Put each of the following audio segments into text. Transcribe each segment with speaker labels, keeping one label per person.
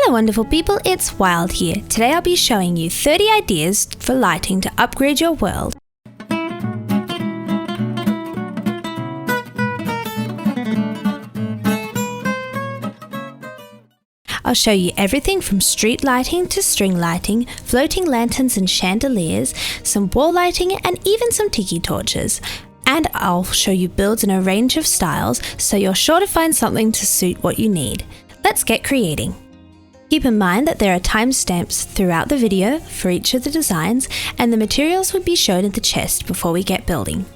Speaker 1: Hello wonderful people, it's Wild here. Today I'll be showing you 30 ideas for lighting to upgrade your world. I'll show you everything from street lighting to string lighting, floating lanterns and chandeliers, some wall lighting and even some tiki torches. And I'll show you builds in a range of styles so you're sure to find something to suit what you need. Let's get creating. Keep in mind that there are timestamps throughout the video for each of the designs, and the materials will be shown in the chest before we get building.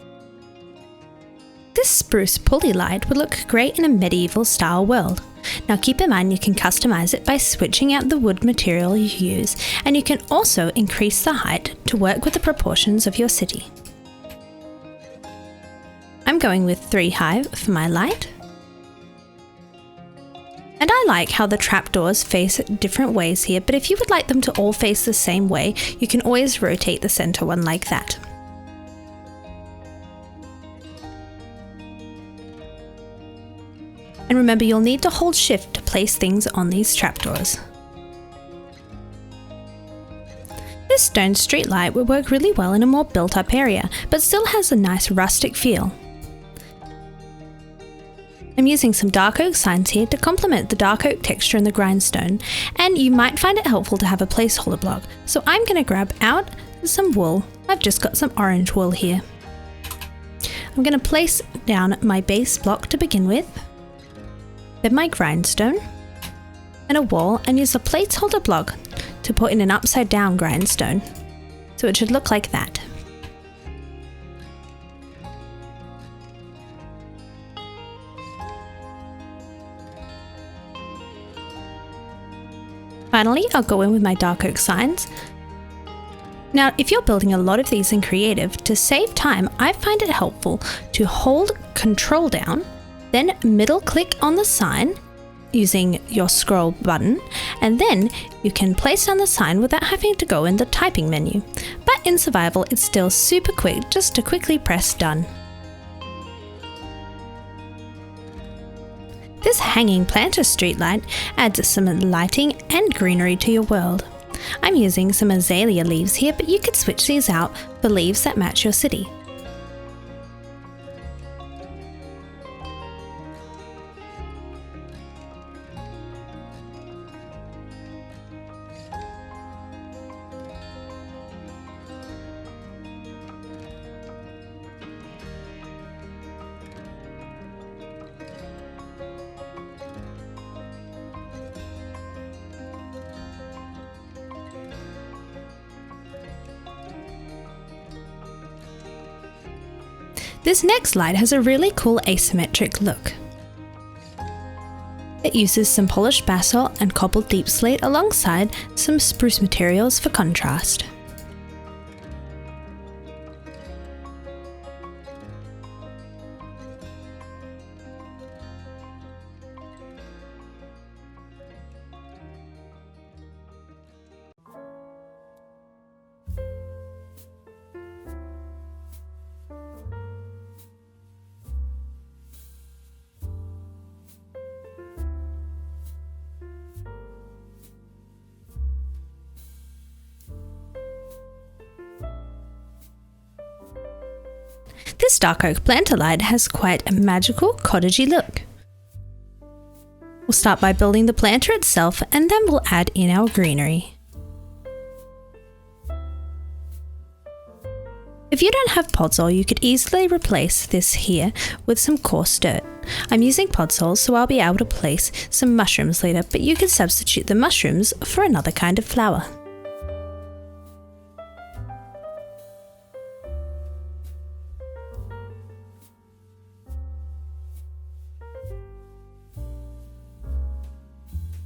Speaker 1: This spruce pulley light would look great in a medieval style world. Now keep in mind you can customize it by switching out the wood material you use, and you can also increase the height to work with the proportions of your city. I'm going with 3 high for my light. And I like how the trapdoors face different ways here, but if you would like them to all face the same way, you can always rotate the center one like that. And remember, you'll need to hold shift to place things on these trapdoors. This stone street light would work really well in a more built up area, but still has a nice rustic feel. I'm using some dark oak signs here to complement the dark oak texture in the grindstone, and you might find it helpful to have a placeholder block, so I'm going to grab out some wool. I've just got some orange wool here. I'm going to place down my base block to begin with, then my grindstone, and a wall, and use a placeholder block to put in an upside down grindstone, so it should look like that. Finally, I'll go in with my dark oak signs. Now, if you're building a lot of these in creative, to save time, I find it helpful to hold Control down, then middle click on the sign using your scroll button, and then you can place down the sign without having to go in the typing menu. But in survival, it's still super quick just to quickly press done. This hanging planter streetlight adds some lighting and greenery to your world. I'm using some azalea leaves here, but you could switch these out for leaves that match your city. This next light has a really cool asymmetric look. It uses some polished basalt and cobbled deep slate alongside some spruce materials for contrast. This dark oak planter light has quite a magical, cottagey look. We'll start by building the planter itself, and then we'll add in our greenery. If you don't have podzol, you could easily replace this here with some coarse dirt. I'm using podzol, so I'll be able to place some mushrooms later, but you could substitute the mushrooms for another kind of flower.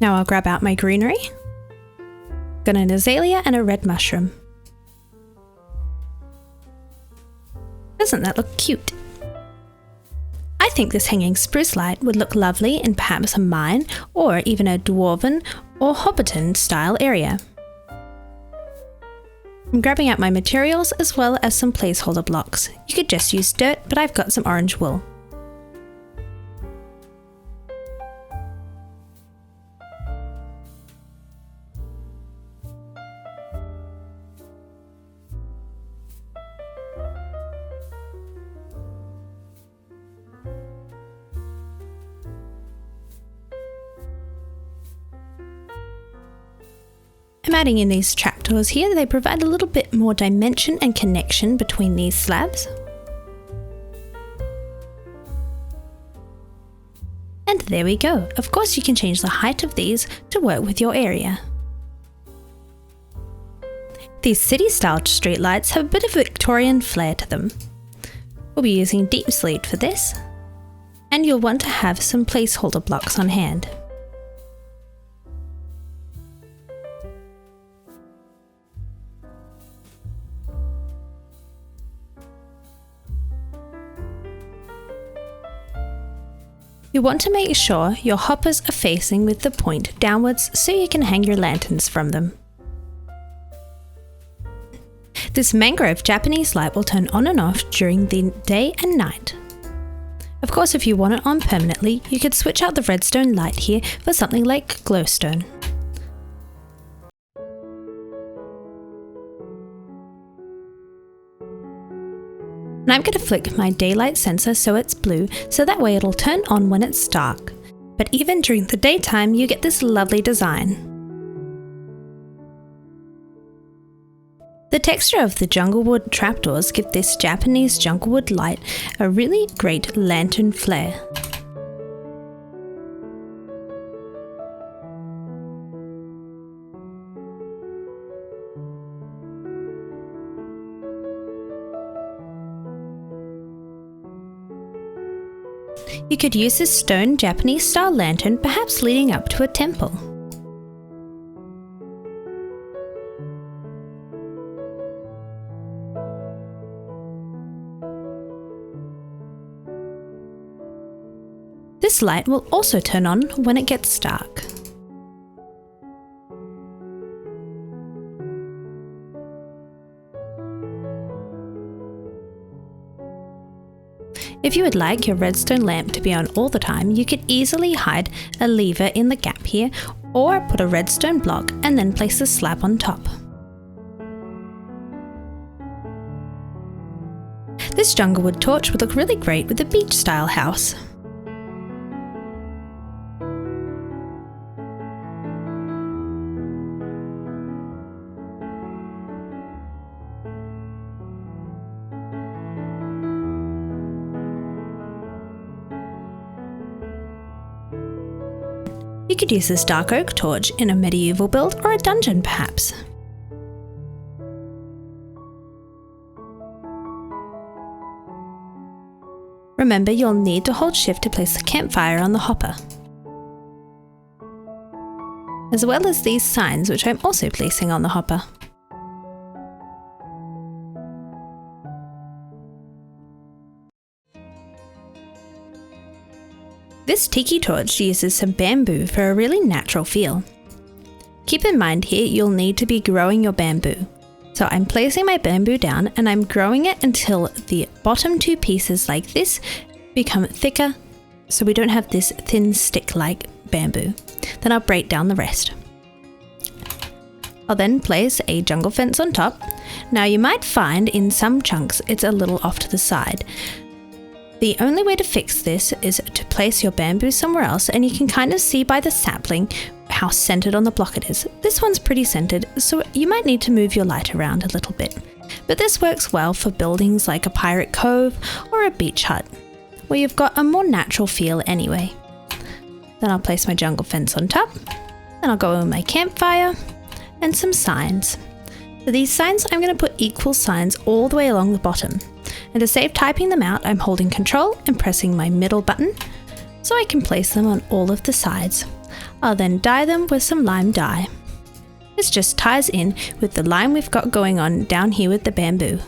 Speaker 1: Now I'll grab out my greenery. Got an azalea and a red mushroom. Doesn't that look cute? I think this hanging spruce light would look lovely in perhaps a mine or even a dwarven or hobbiton style area. I'm grabbing out my materials as well as some placeholder blocks. You could just use dirt, but I've got some orange wool. I'm adding in these trapdoors here. They provide a little bit more dimension and connection between these slabs. And there we go. Of course you can change the height of these to work with your area. These city-style streetlights have a bit of Victorian flair to them. We'll be using deep sleet for this, and you'll want to have some placeholder blocks on hand. You want to make sure your hoppers are facing with the point downwards so you can hang your lanterns from them. This Mangrove Japanese light will turn on and off during the day and night. Of course, if you want it on permanently, you could switch out the redstone light here for something like glowstone. And I'm going to flick my daylight sensor so it's blue, so that way it'll turn on when it's dark. But even during the daytime, you get this lovely design. The texture of the Junglewood trapdoors give this Japanese Junglewood light a really great lantern flair. You could use this stone Japanese style lantern perhaps leading up to a temple. This light will also turn on when it gets dark. If you would like your redstone lamp to be on all the time, you could easily hide a lever in the gap here, or put a redstone block and then place the slab on top. This Junglewood Torch would look really great with a beach style house. You could use this dark oak torch in a medieval build or a dungeon perhaps. Remember, you'll need to hold shift to place the campfire on the hopper, as well as these signs which I'm also placing on the hopper. This Tiki Torch uses some bamboo for a really natural feel. Keep in mind here you'll need to be growing your bamboo. So I'm placing my bamboo down and I'm growing it until the bottom two pieces like this become thicker, so we don't have this thin stick-like bamboo. Then I'll break down the rest. I'll then place a jungle fence on top. Now you might find in some chunks it's a little off to the side. The only way to fix this is to place your bamboo somewhere else, and you can kind of see by the sapling how centered on the block it is. This one's pretty centered, so you might need to move your light around a little bit. But this works well for buildings like a pirate cove or a beach hut, where you've got a more natural feel anyway. Then I'll place my jungle fence on top, then I'll go over my campfire and some signs. For these signs, I'm going to put equal signs all the way along the bottom. And to save typing them out, I'm holding Control and pressing my middle button so I can place them on all of the sides. I'll then dye them with some lime dye. This just ties in with the lime we've got going on down here with the bamboo.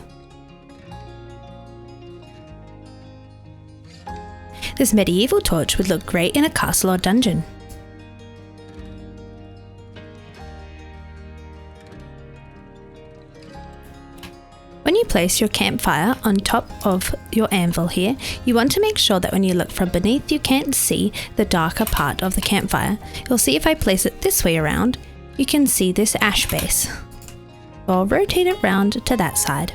Speaker 1: This medieval torch would look great in a castle or dungeon. When you place your campfire on top of your anvil here, you want to make sure that when you look from beneath you can't see the darker part of the campfire. You'll see if I place it this way around, you can see this ash base. I'll rotate it round to that side.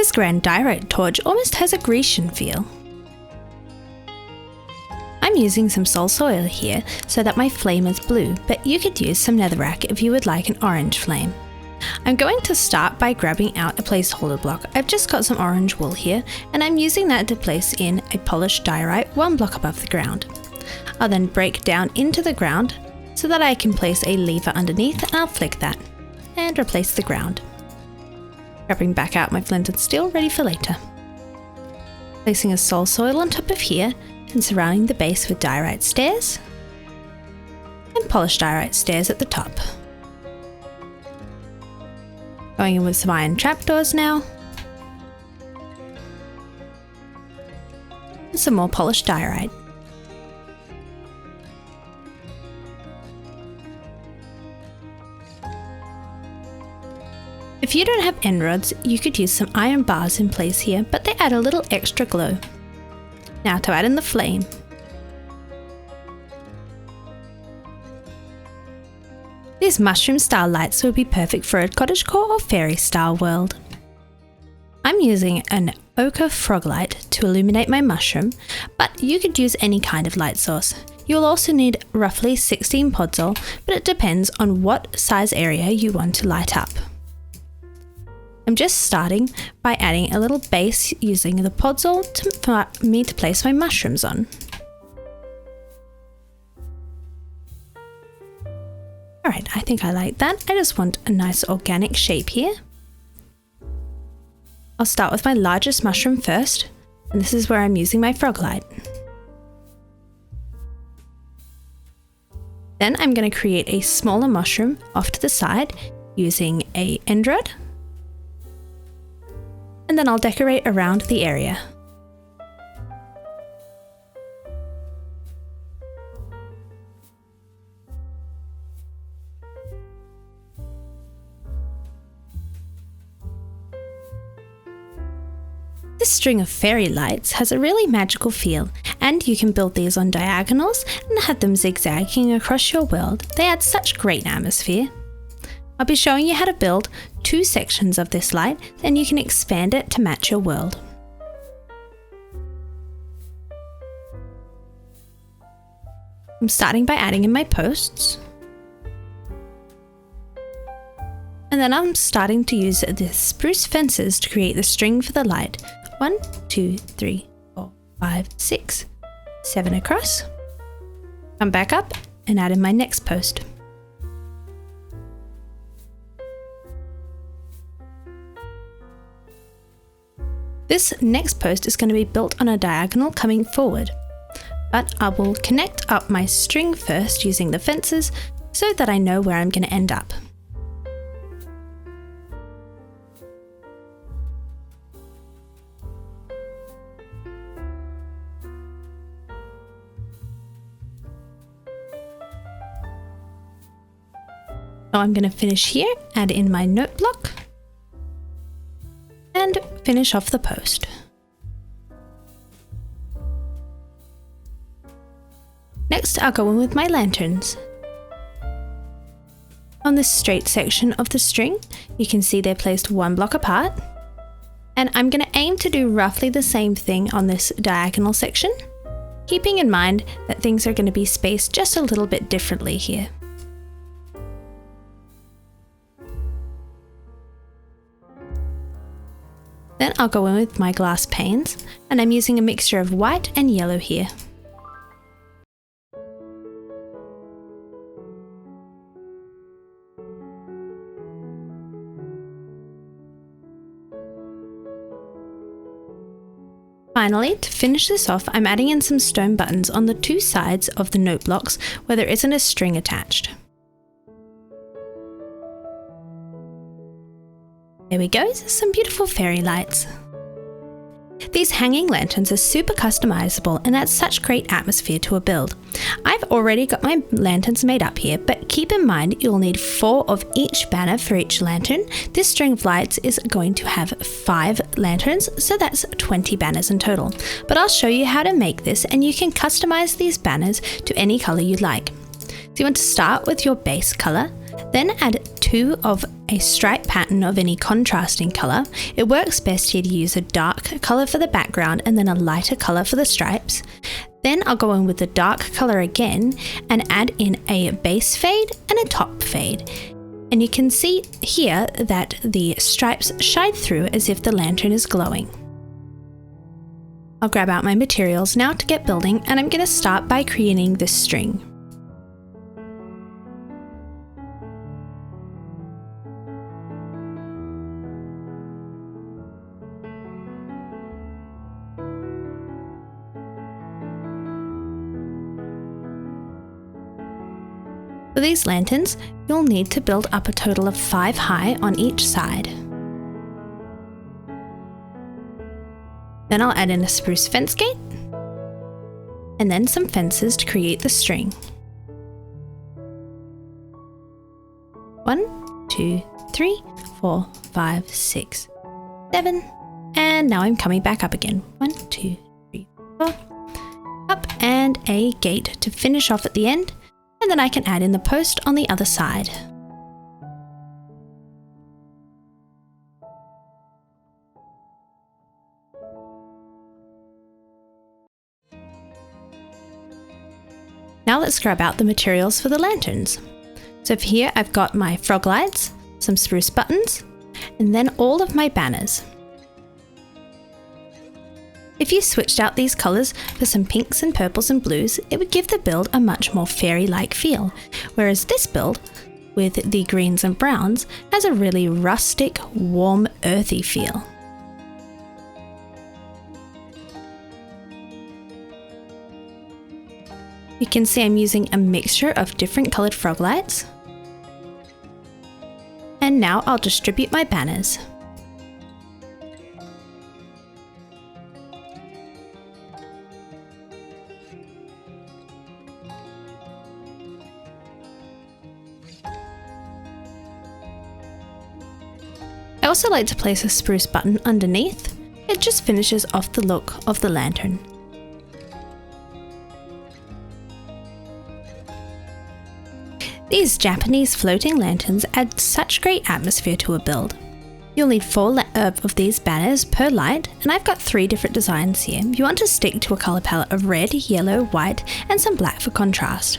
Speaker 1: This grand Diorite torch almost has a Grecian feel. I'm using some soul soil here so that my flame is blue, but you could use some netherrack if you would like an orange flame. I'm going to start by grabbing out a placeholder block. I've just got some orange wool here, and I'm using that to place in a polished diorite 1 block above the ground. I'll then break down into the ground so that I can place a lever underneath, and I'll flick that and replace the ground. Grabbing back out my flint and steel ready for later. Placing a soul soil on top of here and surrounding the base with diorite stairs and polished diorite stairs at the top. Going in with some iron trapdoors now. And some more polished diorite. If you don't have end rods, you could use some iron bars in place here, but they add a little extra glow. Now to add in the flame. These mushroom style lights would be perfect for a cottagecore or fairy style world. I'm using an ochre frog light to illuminate my mushroom, but you could use any kind of light source. You'll also need roughly 16 podzol, but it depends on what size area you want to light up. I'm just starting by adding a little base using the podzol for me to place my mushrooms on. Alright, I think I like that. I just want a nice organic shape here. I'll start with my largest mushroom first, and this is where I'm using my frog light. Then I'm going to create a smaller mushroom off to the side using a end rod. And then I'll decorate around the area. This string of fairy lights has a really magical feel, and you can build these on diagonals and have them zigzagging across your world. They add such great atmosphere. I'll be showing you how to build 2 sections of this light, then you can expand it to match your world. I'm starting by adding in my posts. And then I'm starting to use the spruce fences to create the string for the light. 1, 2, 3, 4, 5, 6, 7 across. Come back up and add in my next post. This next post is going to be built on a diagonal coming forward, but I will connect up my string first using the fences so that I know where I'm going to end up. So I'm going to finish here, add in my note block, and finish off the post. Next, I'll go in with my lanterns. On this straight section of the string, you can see they're placed 1 block apart, and I'm going to aim to do roughly the same thing on this diagonal section, keeping in mind that things are going to be spaced just a little bit differently here. Then I'll go in with my glass panes, and I'm using a mixture of white and yellow here. Finally, to finish this off, I'm adding in some stone buttons on the 2 sides of the note blocks where there isn't a string attached. There we go, some beautiful fairy lights. These hanging lanterns are super customizable and add such great atmosphere to a build. I've already got my lanterns made up here, but keep in mind you'll need 4 of each banner for each lantern. This string of lights is going to have 5 lanterns, so that's 20 banners in total. But I'll show you how to make this, and you can customize these banners to any color you like. So you want to start with your base color, Then add 2 of a stripe pattern of any contrasting colour. It works best here to use a dark colour for the background and then a lighter colour for the stripes. Then I'll go in with the dark colour again and add in a base fade and a top fade. And you can see here that the stripes shine through as if the lantern is glowing. I'll grab out my materials now to get building, and I'm going to start by creating this string. For these lanterns, you'll need to build up a total of 5 high on each side. Then I'll add in a spruce fence gate, and then some fences to create the string. 1, 2, 3, 4, 5, 6, 7, and now I'm coming back up again. 1, 2, 3, 4, up, and a gate to finish off at the end. And then I can add in the post on the other side. Now let's grab out the materials for the lanterns. So for here I've got my frog lights, some spruce buttons, and then all of my banners. If you switched out these colours for some pinks and purples and blues, it would give the build a much more fairy-like feel, whereas this build, with the greens and browns, has a really rustic, warm, earthy feel. You can see I'm using a mixture of different coloured frog lights. And now I'll distribute my banners. I also like to place a spruce button underneath. It just finishes off the look of the lantern. These Japanese floating lanterns add such great atmosphere to a build. You'll need 4 of these banners per light, and I've got 3 different designs here. You want to stick to a colour palette of red, yellow, white, and some black for contrast.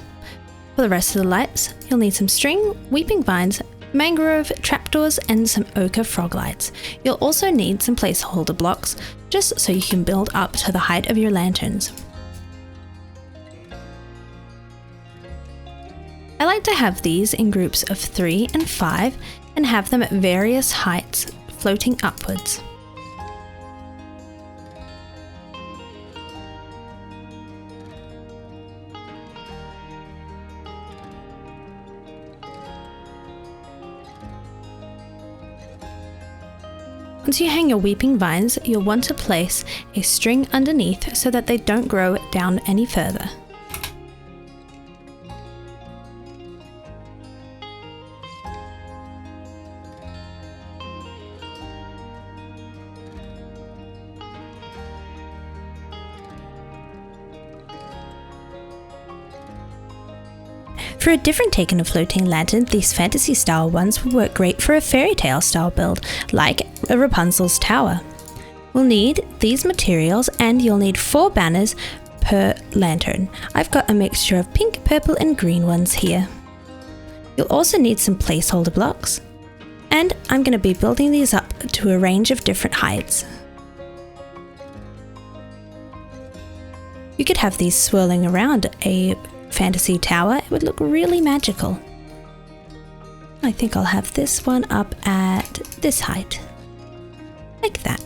Speaker 1: For the rest of the lights, you'll need some string, weeping vines, mangrove, trapdoors, and some ochre frog lights. You'll also need some placeholder blocks, just so you can build up to the height of your lanterns. I like to have these in groups of 3 and 5 and have them at various heights, floating upwards. Once you hang your weeping vines, you'll want to place a string underneath so that they don't grow down any further. For a different take on a floating lantern, these fantasy style ones will work great for a fairy tale style build, like a Rapunzel's tower. We'll need these materials, and you'll need 4 banners per lantern. I've got a mixture of pink, purple and green ones here. You'll also need some placeholder blocks, and I'm going to be building these up to a range of different heights. You could have these swirling around a fantasy tower. It would look really magical. I think I'll have this one up at this height, like that.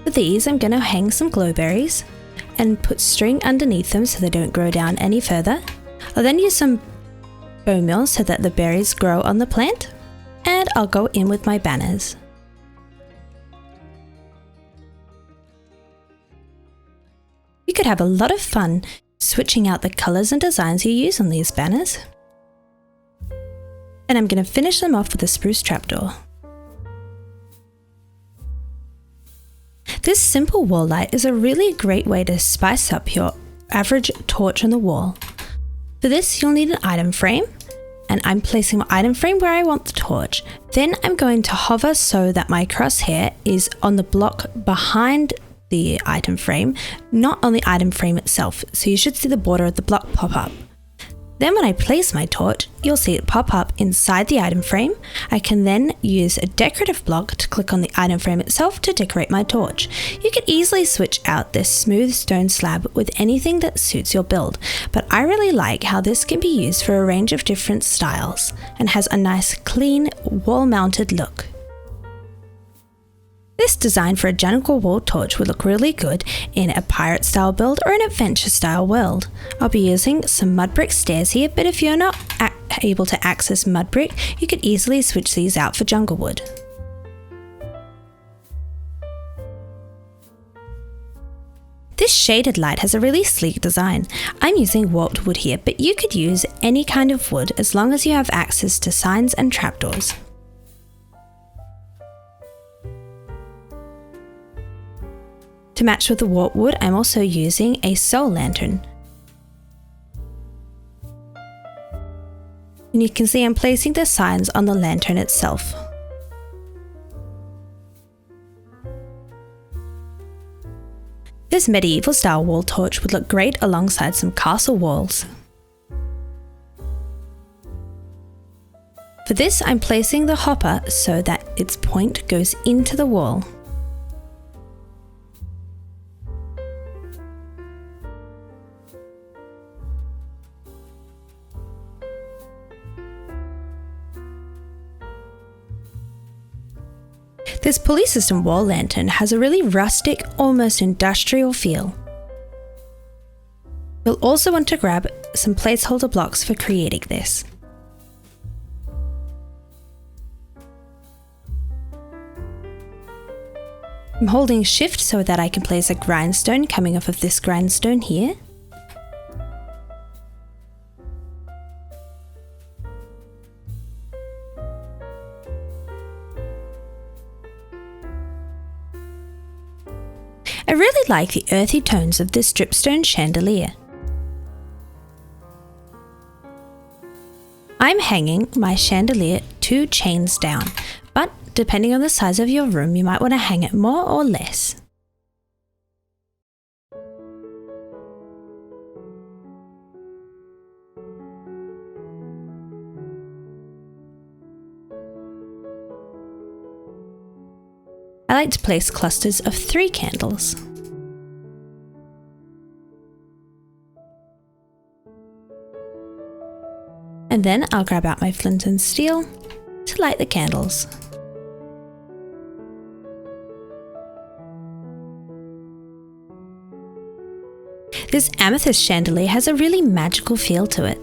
Speaker 1: For these, I'm going to hang some glowberries and put string underneath them so they don't grow down any further. I'll then use some bone meal so that the berries grow on the plant, and I'll go in with my banners. You could have a lot of fun switching out the colours and designs you use on these banners. And I'm going to finish them off with a spruce trapdoor. This simple wall light is a really great way to spice up your average torch on the wall. For this, you'll need an item frame, and I'm placing my item frame where I want the torch. Then I'm going to hover so that my crosshair is on the block behind the item frame, not on the item frame itself, so you should see the border of the block pop up. Then when I place my torch, you'll see it pop up inside the item frame. I can then use a decorative block to click on the item frame itself to decorate my torch. You can easily switch out this smooth stone slab with anything that suits your build, but I really like how this can be used for a range of different styles and has a nice clean wall-mounted look. This design for a Junglewood Torch would look really good in a pirate style build or an adventure style world. I'll be using some mud brick stairs here, but if you're not able to access mud brick, you could easily switch these out for Junglewood. This shaded light has a really sleek design. I'm using warped wood here, but you could use any kind of wood as long as you have access to signs and trapdoors. To match with the warped wood, I'm also using a soul lantern. And you can see I'm placing the signs on the lantern itself. This medieval style wall torch would look great alongside some castle walls. For this, I'm placing the hopper so that its point goes into the wall. This pulley system wall lantern has a really rustic, almost industrial feel. You'll also want to grab some placeholder blocks for creating this. I'm holding shift so that I can place a grindstone coming off of this grindstone here. I really like the earthy tones of this Dripstone Chandelier. I'm hanging my chandelier 2 chains down, but depending on the size of your room, you might want to hang it more or less. I like to place clusters of 3 candles. And then I'll grab out my flint and steel to light the candles. This Amethyst Chandelier has a really magical feel to it.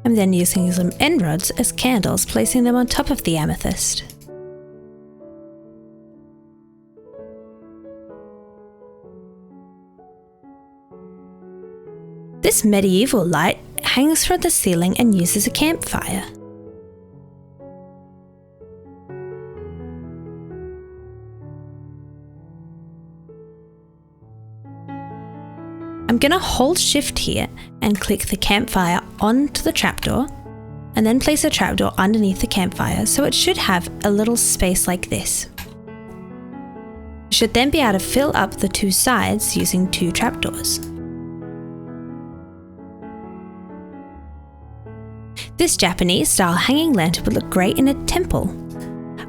Speaker 1: I'm then using some end rods as candles, placing them on top of the amethyst. This medieval light hangs from the ceiling and uses a campfire. I'm going to hold shift here and click the campfire onto the trapdoor and then place a trapdoor underneath the campfire so it should have a little space like this. You should then be able to fill up the 2 sides using 2 trapdoors. This Japanese style hanging lantern would look great in a temple.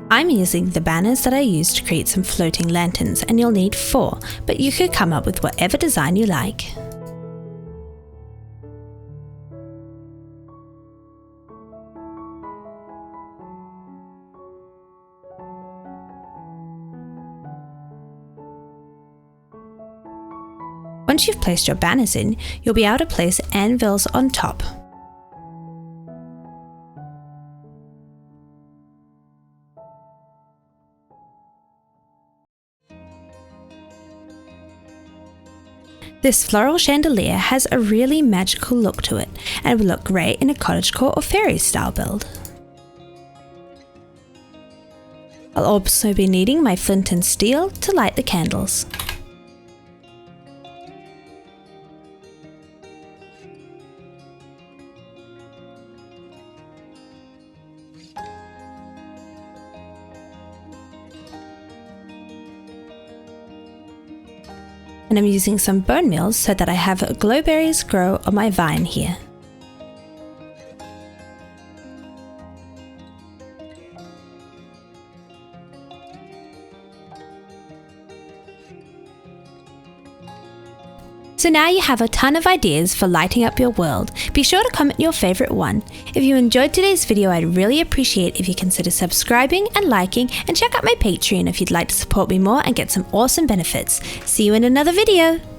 Speaker 1: I'm using the banners that I used to create some floating lanterns, and you'll need 4, but you could come up with whatever design you like. Once you've placed your banners in, you'll be able to place anvils on top. This floral chandelier has a really magical look to it and will look great in a cottagecore or fairy style build. I'll also be needing my flint and steel to light the candles. And I'm using some bone meal so that I have glowberries grow on my vine here. So now you have a ton of ideas for lighting up your world. Be sure to comment your favorite one. If you enjoyed today's video, I'd really appreciate if you consider subscribing and liking, and check out my Patreon if you'd like to support me more and get some awesome benefits. See you in another video!